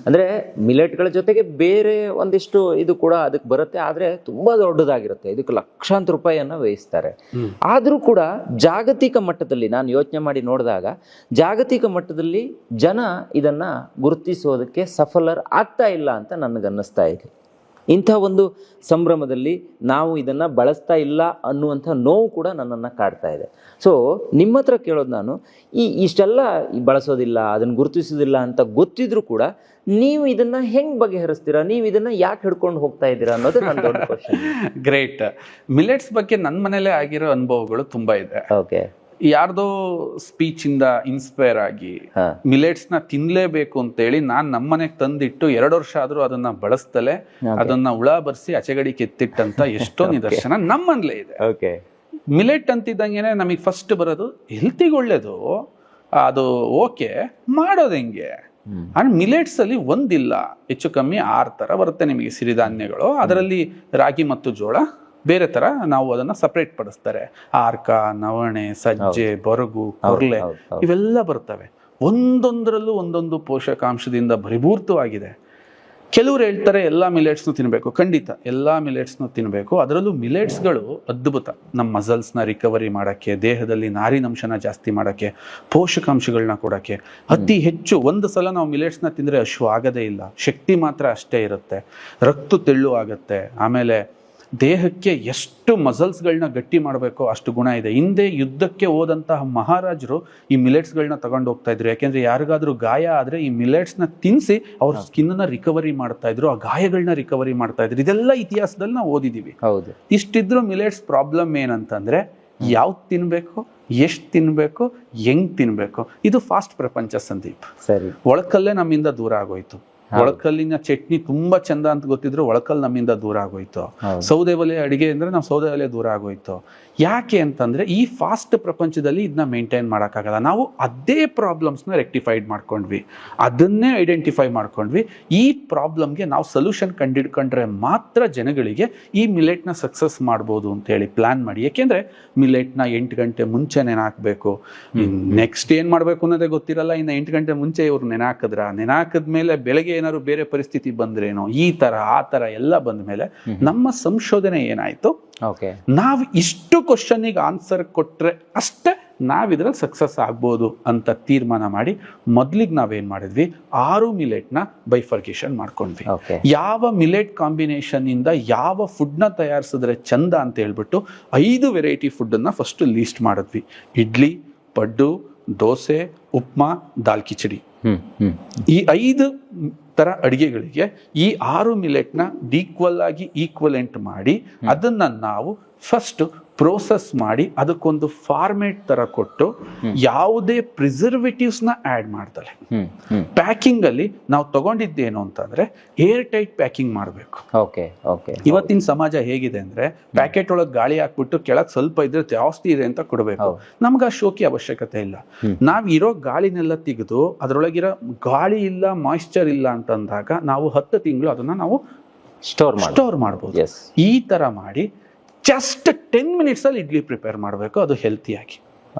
Speaker 4: ಅಂದ್ರೆ ಮಿಲೆಟ್ಗಳ ಜೊತೆಗೆ ಬೇರೆ ಒಂದಿಷ್ಟು ಇದು ಕೂಡ ಅದಕ್ಕೆ ಬರುತ್ತೆ, ಆದ್ರೆ ತುಂಬಾ ದೊಡ್ಡದಾಗಿರುತ್ತೆ, ಇದಕ್ಕೆ ಲಕ್ಷಾಂತರ ರೂಪಾಯಿಯನ್ನ ವ್ಯಯಿಸ್ತಾರೆ. ಆದ್ರೂ ಕೂಡ ಜಾಗತಿಕ ಮಟ್ಟದಲ್ಲಿ ನಾನು ಯೋಚನೆ ಮಾಡಿ ನೋಡಿದಾಗ ಜಾಗತಿಕ ಮಟ್ಟದಲ್ಲಿ ಜನ ಇದನ್ನ ಗುರುತಿಸೋದಕ್ಕೆ ಸಫಲರ್ ಆಗ್ತಾ ಇಲ್ಲ ಅಂತ ನನಗನ್ನಿಸ್ತಾ ಇದೆ. ಇಂಥ ಒಂದು ಸಂಭ್ರಮದಲ್ಲಿ ನಾವು ಇದನ್ನು ಬಳಸ್ತಾ ಇಲ್ಲ ಅನ್ನುವಂಥ ನೋವು ಕೂಡ ನನ್ನನ್ನು ಕಾಡ್ತಾ ಇದೆ. ಸೊ ನಿಮ್ಮ ಹತ್ರ ಕೇಳೋದು ನಾನು, ಇಷ್ಟೆಲ್ಲ ಬಳಸೋದಿಲ್ಲ, ಅದನ್ನು ಗುರುತಿಸೋದಿಲ್ಲ ಅಂತ ಗೊತ್ತಿದ್ರು ಕೂಡ ನೀವು ಇದನ್ನ ಹೆಂಗ್ ಬಗೆಹರಿಸ್ತೀರಾ, ನೀವು ಇದನ್ನ ಯಾಕೆ ಹಿಡ್ಕೊಂಡು ಹೋಗ್ತಾ ಇದ್ದೀರಾ ಅನ್ನೋದು ನನ್ನ ದೊಡ್ಡ ಕ್ವಶನ್.
Speaker 1: ಗ್ರೇಟ್. ಮಿಲೆಟ್ಸ್ ಬಗ್ಗೆ ನನ್ನ ಮನೇಲೆ ಆಗಿರೋ ಅನುಭವಗಳು ತುಂಬಾ ಇದೆ.
Speaker 4: ಓಕೆ.
Speaker 1: ಯಾರ್ದೋ ಸ್ಪೀಚ್ ಇಂದ ಇನ್ಸ್ಪೈರ್ ಆಗಿ ಮಿಲೆಟ್ಸ್ ನ ತಿನ್ಲೇಬೇಕು ಅಂತ ಹೇಳಿ ನಾನ್ ನಮ್ಮನೆಗ್ ತಂದಿಟ್ಟು 2 ವರ್ಷ ಆದ್ರೂ ಅದನ್ನ ಬಳಸ್ತಲೆ ಅದನ್ನ ಹುಳ ಬರ್ಸಿ ಅಚೆಗಡಿ ಕೆತ್ತಿಟ್ಟಂತ ಎಷ್ಟೋ ನಿದರ್ಶನ ನಮ್ಮನ್ಲೇ ಇದೆ. ಮಿಲೆಟ್ ಅಂತಿದ್ದಂಗೆನೆ ನಮಗೆ ಫಸ್ಟ್ ಬರೋದು ಹೆಲ್ತಿಗೆ ಒಳ್ಳೇದು, ಅದು ಓಕೆ, ಮಾಡೋದು ಹೆಂಗೆ? ಅಂಡ್ ಮಿಲೆಟ್ಸ್ ಅಲ್ಲಿ ಒಂದಿಲ್ಲ, ಹೆಚ್ಚು ಕಮ್ಮಿ 6 ತರ ಬರುತ್ತೆ ನಿಮಗೆ ಸಿರಿಧಾನ್ಯಗಳು. ಅದರಲ್ಲಿ ರಾಗಿ ಮತ್ತು ಜೋಳ ಬೇರೆ ತರ ನಾವು ಅದನ್ನ ಸಪರೇಟ್ ಪಡಿಸ್ತಾರೆ. ಆರ್ಕ, ನವಣೆ, ಸಜ್ಜೆ, ಬರಗು, ಕೊರ್ಲೆ ಇವೆಲ್ಲ ಬರ್ತವೆ. ಒಂದೊಂದರಲ್ಲೂ ಒಂದೊಂದು ಪೋಷಕಾಂಶದಿಂದ ಭರಿಭೂತವಾಗಿದೆ. ಕೆಲವರು ಹೇಳ್ತಾರೆ ಎಲ್ಲ ಮಿಲೆಟ್ಸ್ನು ತಿನ್ನಬೇಕು. ಖಂಡಿತ ಎಲ್ಲ ಮಿಲೆಟ್ಸ್ನು ತಿನ್ನಬೇಕು. ಅದರಲ್ಲೂ ಮಿಲೆಟ್ಸ್ಗಳು ಅದ್ಭುತ. ನಮ್ಮ ಮಸಲ್ಸ್ನ ರಿಕವರಿ ಮಾಡೋಕ್ಕೆ, ದೇಹದಲ್ಲಿ ನಾರಿನಂಶನ ಜಾಸ್ತಿ ಮಾಡೋಕ್ಕೆ, ಪೋಷಕಾಂಶಗಳನ್ನ ಕೊಡೋಕ್ಕೆ ಅತಿ ಹೆಚ್ಚು. ಒಂದು ಸಲ ನಾವು ಮಿಲೆಟ್ಸ್ನ ತಿಂದರೆ ಅಶ್ವ ಆಗೋದೇ ಇಲ್ಲ, ಶಕ್ತಿ ಮಾತ್ರ ಅಷ್ಟೇ ಇರುತ್ತೆ, ರಕ್ತ ತೆಳ್ಳು ಆಗುತ್ತೆ. ಆಮೇಲೆ ದೇಹಕ್ಕೆ ಎಷ್ಟು ಮಸಲ್ಸ್ಗಳನ್ನ ಗಟ್ಟಿ ಮಾಡಬೇಕೋ ಅಷ್ಟು ಗುಣ ಇದೆ. ಹಿಂದೆ ಯುದ್ಧಕ್ಕೆ ಹೋದಂತಹ ಮಹಾರಾಜರು ಈ ಮಿಲೆಟ್ಸ್ಗಳನ್ನ ತಗೊಂಡು ಹೋಗ್ತಾ ಇದ್ರು. ಯಾಕೆಂದ್ರೆ ಯಾರಿಗಾದ್ರೂ ಗಾಯ ಆದ್ರೆ ಈ ಮಿಲೆಟ್ಸ್ನ ತಿನ್ನಿಸಿ ಅವ್ರ ಸ್ಕಿನ್ನ ರಿಕವರಿ ಮಾಡ್ತಾ ಇದ್ರು, ಆ ಗಾಯಗಳನ್ನ ರಿಕವರಿ ಮಾಡ್ತಾ ಇದ್ರು. ಇದೆಲ್ಲ ಇತಿಹಾಸದಲ್ಲಿ ನಾವು ಓದಿದೀವಿ.
Speaker 4: ಹೌದು.
Speaker 1: ಇಷ್ಟಿದ್ರು ಮಿಲೆಟ್ಸ್ ಪ್ರಾಬ್ಲಮ್ ಏನಂತಂದ್ರೆ ಯಾವ್ದು ತಿನ್ಬೇಕು, ಎಷ್ಟು ತಿನ್ಬೇಕು, ಹೆಂಗ್ ತಿನ್ಬೇಕು. ಇದು ಫಾಸ್ಟ್ ಪ್ರಪಂಚ ಸಂದೀಪ್.
Speaker 4: ಸರಿ.
Speaker 1: ಒಳಕಲ್ಲೇ ನಮ್ಮಿಂದ ದೂರ ಆಗೋಯ್ತು. ಒಳಕಲ್ಲಿನ ಚಟ್ನಿ ತುಂಬಾ ಚಂದ ಅಂತ ಗೊತ್ತಿದ್ರು ಒಳಕಲ್ ನಮ್ಮಿಂದ ದೂರ ಆಗೋಯ್ತು. ಸೌದೆ ಒಲೆ ಅಡಿಗೆ ಅಂದ್ರೆ ನಾವು ಸೌದೆ ಒಲೆ ದೂರ ಆಗೋಯ್ತು. ಯಾಕೆ ಅಂತಂದ್ರೆ ಈ ಫಾಸ್ಟ್ ಪ್ರಪಂಚದಲ್ಲಿ ಇದನ್ನ ಮೇಂಟೈನ್ ಮಾಡೋಕ್ಕಾಗಲ್ಲ. ನಾವು ಅದೇ ಪ್ರಾಬ್ಲಮ್ಸ್ನ ರೆಕ್ಟಿಫೈಡ್ ಮಾಡ್ಕೊಂಡ್ವಿ, ಅದನ್ನೇ ಐಡೆಂಟಿಫೈ ಮಾಡ್ಕೊಂಡ್ವಿ. ಈ ಪ್ರಾಬ್ಲಮ್ಗೆ ನಾವು ಸೊಲ್ಯೂಷನ್ ಕಂಡಿಡ್ಕೊಂಡ್ರೆ ಮಾತ್ರ ಜನಗಳಿಗೆ ಈ ಮಿಲೆಟ್ನ ಸಕ್ಸಸ್ ಮಾಡ್ಬೋದು ಅಂತ ಹೇಳಿ ಪ್ಲಾನ್ ಮಾಡಿ. ಯಾಕೆಂದ್ರೆ ಮಿಲೆಟ್ನ 8 ಗಂಟೆ ಮುಂಚೆ ನೆನಾಕ್ಬೇಕು. ನೆಕ್ಸ್ಟ್ ಏನ್ ಮಾಡ್ಬೇಕು ಅನ್ನೋದೇ ಗೊತ್ತಿರಲ್ಲ. ಇನ್ನು 8 ಗಂಟೆ ಮುಂಚೆ ಇವ್ರು ನೆನಾಕದ್ಮೇಲೆ ಬೆಳಗ್ಗೆ ಏನಾದ್ರು ಬೇರೆ ಪರಿಸ್ಥಿತಿ ಬಂದ್ರೇನೋ, ಈ ತರ ಆ ತರ ಎಲ್ಲ ಬಂದ ಮೇಲೆ ನಮ್ಮ ಸಂಶೋಧನೆ ಏನಾಯ್ತು, ನಾವ್ ಇಷ್ಟು ಕ್ವಶನ್ಗೆ ಆನ್ಸರ್ ಕೊಟ್ರೆ ಅಷ್ಟೇ ನಾವಿದ್ರಲ್ಲಿ ಸಕ್ಸಸ್ ಆಗ್ಬೋದು ಅಂತ ತೀರ್ಮಾನ ಮಾಡಿ ಮೊದ್ಲಿಗೆ ನಾವೇನ್ ಮಾಡಿದ್ವಿ, 6 ಮಿಲೆಟ್ನ ಬೈಫರ್ಗೇಷನ್ ಮಾಡ್ಕೊಂಡ್ವಿ. ಯಾವ ಮಿಲೆಟ್ ಕಾಂಬಿನೇಷನ್ ಇಂದ ಯಾವ ಫುಡ್ ನ ತಯಾರಿಸಿದ್ರೆ ಚಂದ ಅಂತ ಹೇಳ್ಬಿಟ್ಟು 5 ವೆರೈಟಿ ಫುಡ್ ಅನ್ನ ಫಸ್ಟ್ ಲೀಸ್ಟ್ ಮಾಡಿದ್ವಿ. ಇಡ್ಲಿ, ಪಡ್ಡು, ದೋಸೆ, ಉಪ್ಮಾ, ದಾಲ್ ಕಿಚಡಿ. ಈ 5 ತರ ಅಡಿಗೆಗಳಿಗೆ ಈ 6 ಮಿಲೆಟ್ನ ಈಕ್ವಲೆಂಟ್ ಮಾಡಿ ಅದನ್ನ ನಾವು ಫಸ್ಟ್ ಪ್ರೋಸೆಸ್ ಮಾಡಿ ಅದಕ್ಕೊಂದು ಫಾರ್ಮೇಟ್ ತರ ಕೊಟ್ಟು ಯಾವುದೇ ಪ್ರಿಸರ್ವೇಟಿವ್ಸ್ ನ ಆಡ್ ಮಾಡ್ತಾರೆ. ಪ್ಯಾಕಿಂಗ್ ಅಲ್ಲಿ ನಾವು ತಗೊಂಡಿದ್ದೇನು ಅಂತಂದ್ರೆ ಏರ್ ಟೈಟ್ ಪ್ಯಾಕಿಂಗ್ ಮಾಡಬೇಕು. ಇವತ್ತಿನ ಸಮಾಜ ಹೇಗಿದೆ ಅಂದ್ರೆ ಪ್ಯಾಕೆಟ್ ಒಳಗೆ ಗಾಳಿ ಹಾಕ್ಬಿಟ್ಟು ಕೆಳಗ್ ಸ್ವಲ್ಪ ಇದ್ರೆ ಜಾಸ್ತಿ ಇದೆ ಅಂತ ಕೊಡಬೇಕು. ನಮ್ಗೆ ಆ ಶೋಕಿ ಅವಶ್ಯಕತೆ ಇಲ್ಲ. ನಾವ್ ಇರೋ ಗಾಳಿನೆಲ್ಲ ತೆಗೆದು ಅದರೊಳಗಿರೋ ಗಾಳಿ ಇಲ್ಲ, ಮಾಯಿಶ್ಚರ್ ಇಲ್ಲ ಅಂತಂದಾಗ ನಾವು 10 ತಿಂಗಳು ಅದನ್ನ ನಾವು ಸ್ಟೋರ್ ಮಾಡ್ಬೋದು. ಈ ತರ ಮಾಡಿ ಜಸ್ಟ್ 10 ಮಿನಿಟ್ಸ್ ಅಲ್ಲಿ ಇಡ್ಲಿ ಪ್ರಿಪೇರ್ ಮಾಡಬೇಕು, ಅದು ಹೆಲ್ತಿಯಾಗಿ.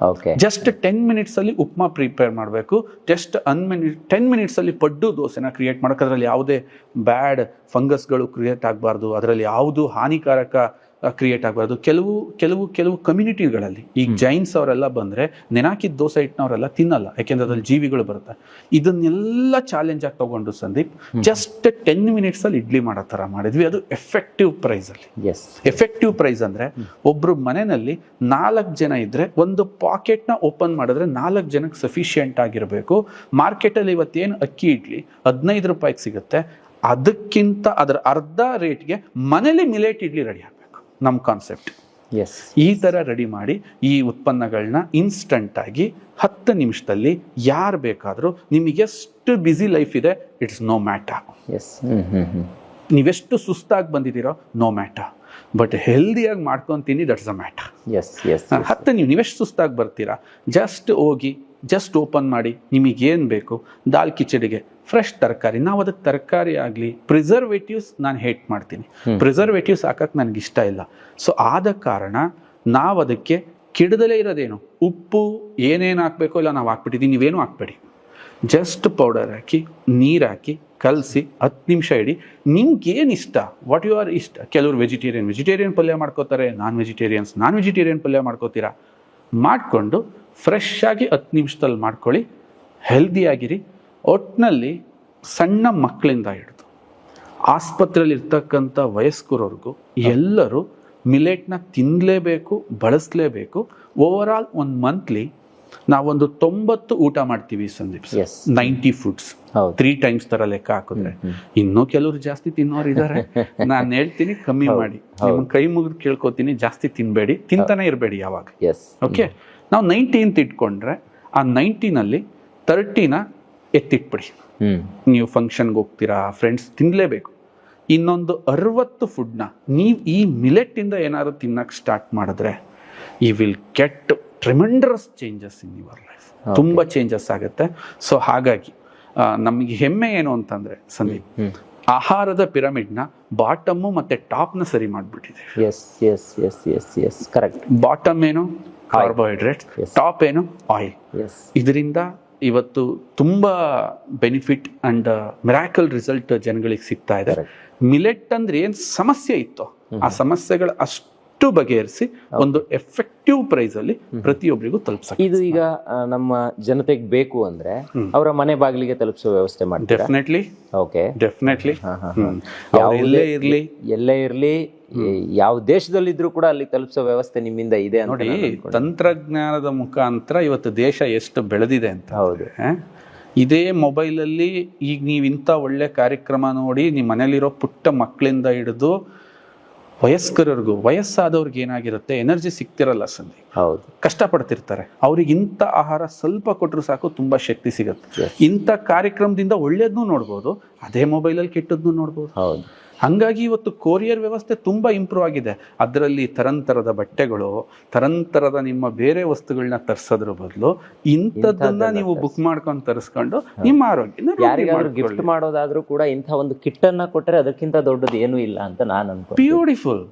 Speaker 1: ಜಸ್ಟ್ 10 ಮಿನಿಟ್ಸ್ ಅಲ್ಲಿ ಉಪ್ಮಾ ಪ್ರಿಪೇರ್ ಮಾಡಬೇಕು. ಜಸ್ಟ್ 10 ಮಿನಿಟ್ಸ್ ಅಲ್ಲಿ ಪಡ್ಡು ದೋಸೆನ ಕ್ರಿಯೇಟ್ ಮಾಡಕ್ಕೆ. ಅದರಲ್ಲಿ ಯಾವುದೇ ಬ್ಯಾಡ್ ಫಂಗಸ್ಗಳು ಕ್ರಿಯೇಟ್ ಆಗಬಾರ್ದು, ಅದರಲ್ಲಿ ಯಾವುದು ಹಾನಿಕಾರಕ ಕ್ರಿಯೇಟ್ ಆಗಬಾರ್ದು. ಕೆಲವು ಕಮ್ಯುನಿಟಿಗಳಲ್ಲಿ ಈಗ ಜೈನ್ಸ್ ಅವರೆಲ್ಲ ಬಂದ್ರೆ ನೆನಾಕಿದ ದೋಸೆ ಹಿಟ್ಟಿನವರೆಲ್ಲ ತಿನ್ನಲ್ಲ, ಯಾಕೆಂದ್ರೆ ಅದ್ರಲ್ಲಿ ಜೀವಿಗಳು ಬರುತ್ತೆ. ಇದನ್ನೆಲ್ಲ ಚಾಲೆಂಜ್ ಆಗಿ ತಗೊಂಡು ಸಂದೀಪ್ ಜಸ್ಟ್ 10 ಮಿನಿಟ್ಸ್ ಅಲ್ಲಿ ಇಡ್ಲಿ ಮಾಡೋ ತರ ಮಾಡಿದ್ವಿ. ಅದು ಎಫೆಕ್ಟಿವ್ ಪ್ರೈಸ್ ಅಲ್ಲಿ. ಎಫೆಕ್ಟಿವ್ ಪ್ರೈಸ್ ಅಂದ್ರೆ ಒಬ್ರು ಮನೆಯಲ್ಲಿ 4 ಜನ ಇದ್ರೆ ಒಂದು ಪಾಕೆಟ್ ನ ಓಪನ್ ಮಾಡಿದ್ರೆ 4 ಜನಕ್ಕೆ ಸಫಿಶಿಯಂಟ್ ಆಗಿರ್ಬೇಕು. ಮಾರ್ಕೆಟ್ ಅಲ್ಲಿ ಇವತ್ತೇನು ಅಕ್ಕಿ ಇಡ್ಲಿ 15 ರೂಪಾಯಿಗೆ ಸಿಗುತ್ತೆ, ಅದಕ್ಕಿಂತ ಅದರ ಅರ್ಧ ರೇಟ್ಗೆ ಮನೇಲಿ ಮಿಲೆಟ್ ಇಡ್ಲಿ ರೆಡಿ ಆಗ್ಬೇಕು. ನಮ್ಮ ಕಾನ್ಸೆಪ್ಟ್ ಈ ತರ ರೆಡಿ ಮಾಡಿ ಈ ಉತ್ಪನ್ನಗಳನ್ನ ಇನ್ಸ್ಟಂಟ್ ಆಗಿ 10 ನಿಮಿಷದಲ್ಲಿ ಯಾರು ಬೇಕಾದ್ರೂ, ನಿಮಗೆ ಎಷ್ಟು ಬ್ಯುಸಿ ಲೈಫ್ ಇದೆ, ಇಟ್ಸ್ ನೋ ಮ್ಯಾಟರ್. ನೀವೆಷ್ಟು ಸುಸ್ತಾಗಿ ಬಂದಿದ್ದೀರೋ ನೋ ಮ್ಯಾಟರ್, ಬಟ್ ಹೆಲ್ದಿಯಾಗಿ ಮಾಡ್ಕೊಂತೀನಿ, ದಟ್ಸ್ ಅ ಮ್ಯಾಟರ್. 10 ನೀವೆಷ್ಟು ಸುಸ್ತಾಗಿ ಬರ್ತೀರಾ, ಜಸ್ಟ್ ಹೋಗಿ ಜಸ್ಟ್ ಓಪನ್ ಮಾಡಿ ನಿಮಗೇನು ಬೇಕು. ದಾಲ್ ಕಿಚಡಿಗೆ ಫ್ರೆಶ್ ತರಕಾರಿ, ನಾವು ಅದಕ್ಕೆ ತರಕಾರಿ ಆಗಲಿ ಪ್ರಿಸರ್ವೇಟಿವ್ಸ್ ನಾನು ಹೇಟ್ ಮಾಡ್ತೀನಿ. ಪ್ರಿಸರ್ವೇಟಿವ್ಸ್ ಹಾಕಕ್ಕೆ ನನಗೆ ಇಷ್ಟ ಇಲ್ಲ. ಸೊ ಆದ ಕಾರಣ ನಾವು ಅದಕ್ಕೆ ಕೆಡದಲೇ ಇರೋದೇನು, ಉಪ್ಪು ಏನೇನು ಹಾಕಬೇಕೋ ಇಲ್ಲ ನಾವು ಹಾಕ್ಬಿಟ್ಟಿದ್ದೀವಿ, ನೀವೇನು ಹಾಕ್ಬೇಡಿ. ಜಸ್ಟ್ ಪೌಡರ್ ಹಾಕಿ ನೀರು ಹಾಕಿ ಕಲಸಿ 10 ನಿಮಿಷ ಇಡಿ. ನಿಮ್ಗೇನು ಇಷ್ಟ, ವಾಟ್ ಯು ಆರ್ ಇಷ್ಟ. ಕೆಲವರು ವೆಜಿಟೇರಿಯನ್ ಪಲ್ಯ ಮಾಡ್ಕೋತಾರೆ, ನಾನ್ ವೆಜಿಟೇರಿಯನ್ ಪಲ್ಯ ಮಾಡ್ಕೋತೀರಾ. ಮಾಡಿಕೊಂಡು ಫ್ರೆಶ್ ಆಗಿ 10 ನಿಮಿಷದಲ್ಲಿ ಮಾಡ್ಕೊಳ್ಳಿ, ಹೆಲ್ದಿಯಾಗಿರಿ. ಒಟ್ಟಿನಲ್ಲಿ ಸಣ್ಣ ಮಕ್ಕಳಿಂದ ಹಿಡಿದು ಆಸ್ಪತ್ರೆಯಲ್ಲಿ ಇರ್ತಕ್ಕಂಥ ವಯಸ್ಕರವರೆಗೂ ಎಲ್ಲರೂ ಮಿಲೆಟ್ನ ತಿನ್ನಲೇಬೇಕು, ಬಳಸಲೇಬೇಕು. ಓವರ್ ಆಲ್ ಒಂದು ಮಂತ್ಲಿ ನಾವೊಂದು 90 ಊಟ ಮಾಡ್ತೀವಿ ಸಂದೀಪ್. 90 ಫುಡ್ಸ್ 3 ಟೈಮ್ಸ್ ತರ ಲೆಕ್ಕ ಹಾಕಿದ್ರೆ. ಇನ್ನೂ ಕೆಲವರು ಜಾಸ್ತಿ ತಿನ್ನೋರು ಇದ್ದಾರೆ. ನಾನು ಹೇಳ್ತೀನಿ ಕಮ್ಮಿ ಮಾಡಿ, ನಿಮ್ಮ ಕೈ ಮುಗಿದು ಕೇಳ್ಕೊತೀನಿ, ಜಾಸ್ತಿ ತಿನ್ಬೇಡಿ, ತಿಂತಾನೆ ಇರಬೇಡಿ ಯಾವಾಗ. ಓಕೆ, ನಾವು 90 ಅಂತ ಇಟ್ಕೊಂಡ್ರೆ ಆ 90ನಲ್ಲಿ 30ನ ಎತ್ತಿಟ್ಬಿಡಿ. ನೀವು ಫಂಕ್ಷನ್ಗೆ ಹೋಗ್ತೀರಾ, ಫ್ರೆಂಡ್ಸ್, ತಿನ್ನಲೇಬೇಕು. ಇನ್ನೊಂದು 60 ಫುಡ್ನ ನೀವು ಈ ಮಿಲೆಟ್ ಇಂದ ಏನಾದ್ರು ತಿನ್ನಕ್ಕೆ ಸ್ಟಾರ್ಟ್ ಮಾಡಿದ್ರೆ you will get tremendous changes in your life. ತುಂಬ ಚೇಂಜಸ್ ಆಗುತ್ತೆ. ಸೊ ಹಾಗಾಗಿ ನಮಗೆ ಹೆಮ್ಮೆ ಏನು ಅಂತಂದ್ರೆ ಸಂದೀಪ್, ಆಹಾರದ ಪಿರಮಿಡ್ನ ಬಾಟಮ್ ಮತ್ತೆ ಟಾಪ್ನ ಸರಿ ಮಾಡಿಬಿಟ್ಟಿದೆ.
Speaker 4: ಕರೆಕ್ಟ್.
Speaker 1: ಬಾಟಮ್ ಏನು ಕಾರ್ಬೋಹೈಡ್ರೇಟ್ಸ್, ಟಾಪ್ ಏನು ಆಯಿಲ್. ಇದರಿಂದ ಇವತ್ತು ತುಂಬಾ ಬೆನಿಫಿಟ್ ಅಂಡ್ ಮಿರಾಕಲ್ ರಿಸಲ್ಟ್ ಜನಗಳಿಗೆ ಸಿಗ್ತಾ ಇದೆ. ಮಿಲೆಟ್ ಅಂದ್ರೆ ಏನ್ ಸಮಸ್ಯೆ ಇತ್ತು ಆ ಸಮಸ್ಯೆಗಳ ಅಷ್ಟು ಬಗೆಹರಿಸಿ ಒಂದು ಎಫೆಕ್ಟಿವ್ ಪ್ರೈಸ್ ಅಲ್ಲಿ ಪ್ರತಿಯೊಬ್ಬರಿಗೂ ತಲುಪಿಸ.
Speaker 4: ಇದು ಈಗ ನಮ್ಮ ಜನತೆಗೆ ಬೇಕು ಅಂದ್ರೆ ಅವರ ಮನೆ ಬಾಗಿಲಿಗೆ ತಲುಪಿಸೋ ವ್ಯವಸ್ಥೆ ಮಾಡಿ.
Speaker 1: ಡೆಫಿನೆಟ್ಲಿ.
Speaker 4: Okay,
Speaker 1: definitely.
Speaker 4: ಎಲ್ಲೇ ಇರ್ಲಿ, ಯಾವ ದೇಶದಲ್ಲಿದ್ರು ಕೂಡ ಅಲ್ಲಿ ತಲುಪಿಸೋ ವ್ಯವಸ್ಥೆ ನಿಮ್ಮಿಂದ ಇದೆ ಅಂತ
Speaker 1: ನೋಡಿ. ತಂತ್ರಜ್ಞಾನದ ಮುಖಾಂತರ ಇವತ್ತು ದೇಶ ಎಷ್ಟು ಬೆಳೆದಿದೆ ಅಂತ.
Speaker 4: ಹೌದು.
Speaker 1: ಇದೇ ಮೊಬೈಲ್ ಅಲ್ಲಿ ಈಗ ನೀವು ಇಂಥ ಒಳ್ಳೆ ಕಾರ್ಯಕ್ರಮ ನೋಡಿ, ನಿಮ್ಮ ಮನೇಲಿರೋ ಪುಟ್ಟ ಮಕ್ಕಳಿಂದ ಹಿಡಿದು ವಯಸ್ಕರವರೆಗೂ, ವಯಸ್ಸಾದವ್ರಿಗೆ ಏನಾಗಿರುತ್ತೆ, ಎನರ್ಜಿ ಸಿಗ್ತಿರಲ್ಲ ಸಂಧಿ.
Speaker 4: ಹೌದು.
Speaker 1: ಕಷ್ಟಪಡ್ತಿರ್ತಾರೆ. ಅವ್ರಿಗೆ ಇಂಥ ಆಹಾರ ಸ್ವಲ್ಪ ಕೊಟ್ಟರು ಸಾಕು ತುಂಬಾ ಶಕ್ತಿ ಸಿಗುತ್ತೆ. ಇಂಥ ಕಾರ್ಯಕ್ರಮದಿಂದ ಒಳ್ಳೇದನ್ನು ನೋಡ್ಬೋದು, ಅದೇ ಮೊಬೈಲಲ್ಲಿ ಕೆಟ್ಟದ್ನು ನೋಡ್ಬೋದು.
Speaker 4: ಹೌದು.
Speaker 1: ಹಂಗಾಗಿ ಇವತ್ತು ಕೊರಿಯರ್ ವ್ಯವಸ್ಥೆ ತುಂಬಾ ಇಂಪ್ರೂವ್ ಆಗಿದೆ. ಅದರಲ್ಲಿ ತರಂತರದ ಬಟ್ಟೆಗಳು, ತರಂತರದ ನಿಮ್ಮ ಬೇರೆ ವಸ್ತುಗಳನ್ನ ತರಿಸೋದ್ರ ಬದಲು ಇಂಥದ್ದನ್ನ ನೀವು ಬುಕ್ ಮಾಡ್ಕೊಂಡು ತರಿಸ್ಕೊಂಡು ನಿಮ್ಮ ಆರೋಗ್ಯ
Speaker 4: ಯಾರಿಗಾದ್ರೂ ಗಿಫ್ಟ್ ಮಾಡೋದಾದ್ರೂ ಕೂಡ ಇಂಥ ಒಂದು ಕಿಟ್ ಅನ್ನ ಕೊಟ್ಟರೆ ಅದಕ್ಕಿಂತ ದೊಡ್ಡದು ಏನೂ ಇಲ್ಲ ಅಂತ ನಾನು ಅನ್ಕೊ.
Speaker 1: ಬ್ಯೂಟಿಫುಲ್.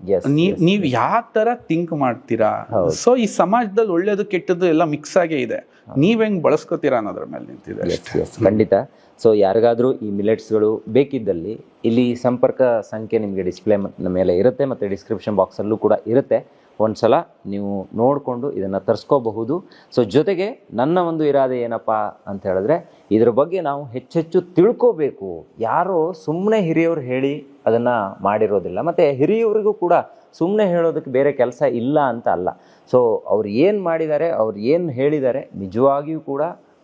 Speaker 1: ನೀವ್ ಯಾವ ತರ ಥಿಂಕ್ ಮಾಡ್ತೀರಾ. ಸೊ ಈ ಸಮಾಜದಲ್ಲಿ ಒಳ್ಳೇದು ಕೆಟ್ಟದ್ದು ಎಲ್ಲ ಮಿಕ್ಸ್ ಆಗೇ ಇದೆ. ನೀವ್ ಹೆಂಗ್ ಬಳಸ್ಕೊತೀರಾ ಅನ್ನೋದ್ರ ಮೇಲೆ ನಿಂತಿದೆ.
Speaker 4: ಖಂಡಿತ. ಸೊ ಯಾರಿಗಾದ್ರೂ ಈ ಮಿಲೆಟ್ಸ್ಗಳು ಬೇಕಿದ್ದಲ್ಲಿ ಇಲ್ಲಿ ಸಂಪರ್ಕ ಸಂಖ್ಯೆ ನಿಮಗೆ ಡಿಸ್ಪ್ಲೇ ಮೇಲೆ ಇರುತ್ತೆ ಮತ್ತು ಡಿಸ್ಕ್ರಿಪ್ಷನ್ ಬಾಕ್ಸಲ್ಲೂ ಕೂಡ ಇರುತ್ತೆ. ಒಂದ್ಸಲ ನೀವು ನೋಡಿಕೊಂಡು ಇದನ್ನು ತರಿಸ್ಕೋಬಹುದು. ಸೊ ಜೊತೆಗೆ ನನ್ನ ಒಂದು ಇರಾದೆ ಏನಪ್ಪ ಅಂತ ಹೇಳಿದ್ರೆ, ಇದ್ರ ಬಗ್ಗೆ ನಾವು ಹೆಚ್ಚೆಚ್ಚು ತಿಳ್ಕೋಬೇಕು. ಯಾರೋ ಸುಮ್ಮನೆ ಹಿರಿಯವರು ಹೇಳಿ ಅದನ್ನು ಮಾಡಿರೋದಿಲ್ಲ, ಮತ್ತು ಹಿರಿಯವರಿಗೂ ಕೂಡ ಸುಮ್ಮನೆ ಹೇಳೋದಕ್ಕೆ ಬೇರೆ ಕೆಲಸ ಇಲ್ಲ ಅಂತ ಅಲ್ಲ. ಸೊ ಅವ್ರು ಏನು ಮಾಡಿದ್ದಾರೆ, ಅವ್ರು ಏನು ಹೇಳಿದ್ದಾರೆ, ನಿಜವಾಗಿಯೂ ಕೂಡ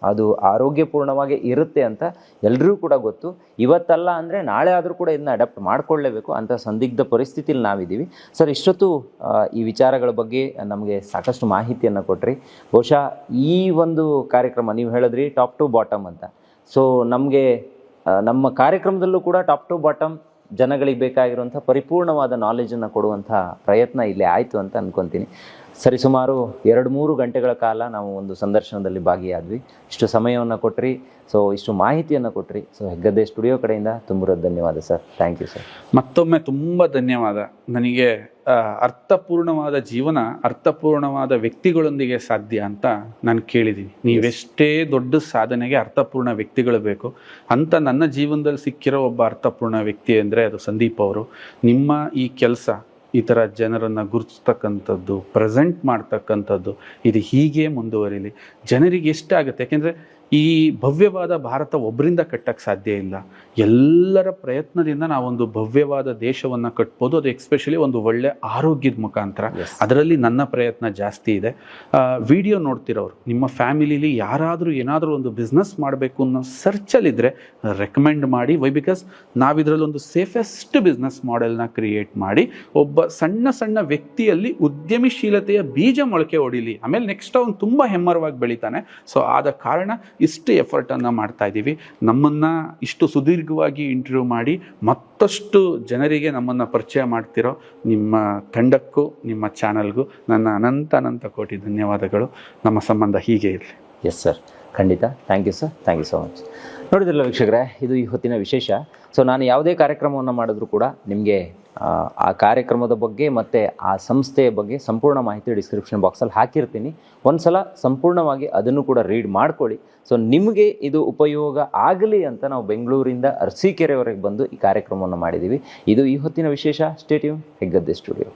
Speaker 4: ಅದು ಆರೋಗ್ಯಪೂರ್ಣವಾಗಿ ಇರುತ್ತೆ ಅಂತ ಎಲ್ರಿಗೂ ಕೂಡ ಗೊತ್ತು. ಇವತ್ತಲ್ಲ ಅಂದರೆ ನಾಳೆ ಆದರೂ ಕೂಡ ಇದನ್ನ ಅಡಾಪ್ಟ್ ಮಾಡ್ಕೊಳ್ಳೇಬೇಕು ಅಂತ ಸಂದಿಗ್ಧ ಪರಿಸ್ಥಿತಿಯಲ್ಲಿ ನಾವಿದ್ದೀವಿ. ಸರ್, ಇಷ್ಟೊತ್ತು ಈ ವಿಚಾರಗಳ ಬಗ್ಗೆ ನಮಗೆ ಸಾಕಷ್ಟು ಮಾಹಿತಿಯನ್ನು ಕೊಟ್ರಿ. ಬಹುಶಃ ಈ ಒಂದು ಕಾರ್ಯಕ್ರಮ ನೀವು ಹೇಳಿದ್ರಿ ಟಾಪ್ ಟು ಬಾಟಮ್ ಅಂತ. ಸೊ ನಮಗೆ ನಮ್ಮ ಕಾರ್ಯಕ್ರಮದಲ್ಲೂ ಕೂಡ ಟಾಪ್ ಟು ಬಾಟಮ್ ಜನಗಳಿಗೆ ಬೇಕಾಗಿರುವಂಥ ಪರಿಪೂರ್ಣವಾದ ನಾಲೆಜನ್ನು ಕೊಡುವಂಥ ಪ್ರಯತ್ನ ಇಲ್ಲಿ ಆಯಿತು ಅಂತ ಅಂದ್ಕೊತೀನಿ. ಸರಿಸುಮಾರು 2-3 ಗಂಟೆಗಳ ಕಾಲ ನಾವು ಒಂದು ಸಂದರ್ಶನದಲ್ಲಿ ಭಾಗಿಯಾದ್ವಿ. ಇಷ್ಟು ಸಮಯವನ್ನು ಕೊಟ್ರಿ, ಸೊ ಇಷ್ಟು ಮಾಹಿತಿಯನ್ನು ಕೊಟ್ರಿ. ಸೊ ಹೆಗ್ಗದ್ದೆ ಸ್ಟುಡಿಯೋ ಕಡೆಯಿಂದ ತುಂಬ ಧನ್ಯವಾದ ಸರ್. Thank you sir.
Speaker 1: ಮತ್ತೊಮ್ಮೆ ತುಂಬ ಧನ್ಯವಾದ. ನನಗೆ ಅರ್ಥಪೂರ್ಣವಾದ ಜೀವನ ಅರ್ಥಪೂರ್ಣವಾದ ವ್ಯಕ್ತಿಗಳೊಂದಿಗೆ ಸಾಧ್ಯ ಅಂತ ನಾನು ಕೇಳಿದ್ದೀನಿ. ನೀವೆಷ್ಟೇ ದೊಡ್ಡ ಸಾಧನೆಗೆ ಅರ್ಥಪೂರ್ಣ ವ್ಯಕ್ತಿಗಳು ಬೇಕು ಅಂತ ನನ್ನ ಜೀವನದಲ್ಲಿ ಸಿಕ್ಕಿರೋ ಒಬ್ಬ ಅರ್ಥಪೂರ್ಣ ವ್ಯಕ್ತಿ ಅಂದರೆ ಅದು ಸಂದೀಪ್ ಅವರು. ನಿಮ್ಮ ಈ ಕೆಲಸ, ಈ ಥರ ಜನರನ್ನು ಗುರುತಿಸ್ತಕ್ಕಂಥದ್ದು, ಪ್ರೆಸೆಂಟ್ ಮಾಡ್ತಕ್ಕಂಥದ್ದು, ಇದು ಹೀಗೆ ಮುಂದುವರಿಲಿ. ಜನರಿಗೆ ಎಷ್ಟಾಗುತ್ತೆ, ಯಾಕೆಂದರೆ ಈ ಭವ್ಯವಾದ ಭಾರತ ಒಬ್ಬರಿಂದ ಕಟ್ಟಕ್ಕೆ ಸಾಧ್ಯ ಇಲ್ಲ. ಎಲ್ಲರ ಪ್ರಯತ್ನದಿಂದ ನಾವೊಂದು ಭವ್ಯವಾದ ದೇಶವನ್ನು ಕಟ್ಬೋದು. ಅದು ಎಕ್ಸ್ಪೆಷಲಿ ಒಂದು ಒಳ್ಳೆ ಆರೋಗ್ಯದ ಮುಖಾಂತರ. ಅದರಲ್ಲಿ ನನ್ನ ಪ್ರಯತ್ನ ಜಾಸ್ತಿ ಇದೆ. ವಿಡಿಯೋ ನೋಡ್ತಿರೋರು ನಿಮ್ಮ ಫ್ಯಾಮಿಲಿಲಿ ಯಾರಾದರೂ ಏನಾದರೂ ಒಂದು ಬಿಸ್ನೆಸ್ ಮಾಡಬೇಕು ಅನ್ನೋ ಸರ್ಚಲ್ಲಿದ್ದರೆ ರೆಕಮೆಂಡ್ ಮಾಡಿ. ವೈ ಬಿಕಾಸ್ ನಾವಿದ್ರಲ್ಲಿ ಒಂದು ಸೇಫೆಸ್ಟ್ ಬಿಸ್ನೆಸ್ ಮಾಡೆಲ್ನ ಕ್ರಿಯೇಟ್ ಮಾಡಿ ಒಬ್ಬ ಸಣ್ಣ ಸಣ್ಣ ವ್ಯಕ್ತಿಯಲ್ಲಿ ಉದ್ಯಮಿಶೀಲತೆಯ ಬೀಜ ಮೊಳಕೆ ಹೊಡಿಲಿ. ಆಮೇಲೆ ನೆಕ್ಸ್ಟ್ ಅವನು ತುಂಬ ಹೆಮ್ಮರವಾಗಿ ಬೆಳಿತಾನೆ. ಸೊ ಆದ ಕಾರಣ ಇಷ್ಟು ಎಫರ್ಟನ್ನು ಮಾಡ್ತಾ ಇದ್ದೀವಿ. ನಮ್ಮನ್ನು ಇಷ್ಟು ಸುದೀರ್ಘವಾಗಿ ಇಂಟರ್ವ್ಯೂ ಮಾಡಿ ಮತ್ತಷ್ಟು ಜನರಿಗೆ ನಮ್ಮನ್ನು ಪರಿಚಯ ಮಾಡ್ತಿರೋ ನಿಮ್ಮ ತಂಡಕ್ಕೂ ನಿಮ್ಮ ಚಾನಲ್ಗೂ ನನ್ನ ಅನಂತ ಕೋಟಿ ಧನ್ಯವಾದಗಳು. ನಮ್ಮ ಸಂಬಂಧ ಹೀಗೆ ಇರಲಿ.
Speaker 4: ಎಸ್ ಸರ್, ಖಂಡಿತ. Thank you sir. Thank you so much. ನೋಡಿದ್ರಲ್ಲ ವೀಕ್ಷಕರೇ, ಇದು ಈ ಹೊತ್ತಿನ ವಿಶೇಷ. ಸೊ ನಾನು ಯಾವುದೇ ಕಾರ್ಯಕ್ರಮವನ್ನು ಮಾಡಿದ್ರೂ ಕೂಡ ನಿಮಗೆ ಆ ಕಾರ್ಯಕ್ರಮದ ಬಗ್ಗೆ ಮತ್ತು ಆ ಸಂಸ್ಥೆಯ ಬಗ್ಗೆ ಸಂಪೂರ್ಣ ಮಾಹಿತಿ ಡಿಸ್ಕ್ರಿಪ್ಷನ್ ಬಾಕ್ಸಲ್ಲಿ ಹಾಕಿರ್ತೀನಿ. ಒಂದು ಸಲ ಸಂಪೂರ್ಣವಾಗಿ ಅದನ್ನು ಕೂಡ ರೀಡ್ ಮಾಡ್ಕೊಳ್ಳಿ. ಸೊ ನಿಮಗೆ ಇದು ಉಪಯೋಗ ಆಗಲಿ ಅಂತ ನಾವು ಬೆಂಗಳೂರಿಂದ ಅರಸೀಕೆರೆವರೆಗೆ ಬಂದು ಈ ಕಾರ್ಯಕ್ರಮವನ್ನು ಮಾಡಿದ್ದೀವಿ. ಇದು ಈ ಹೊತ್ತಿನ ವಿಶೇಷ. Stay tune, Heggadde studio.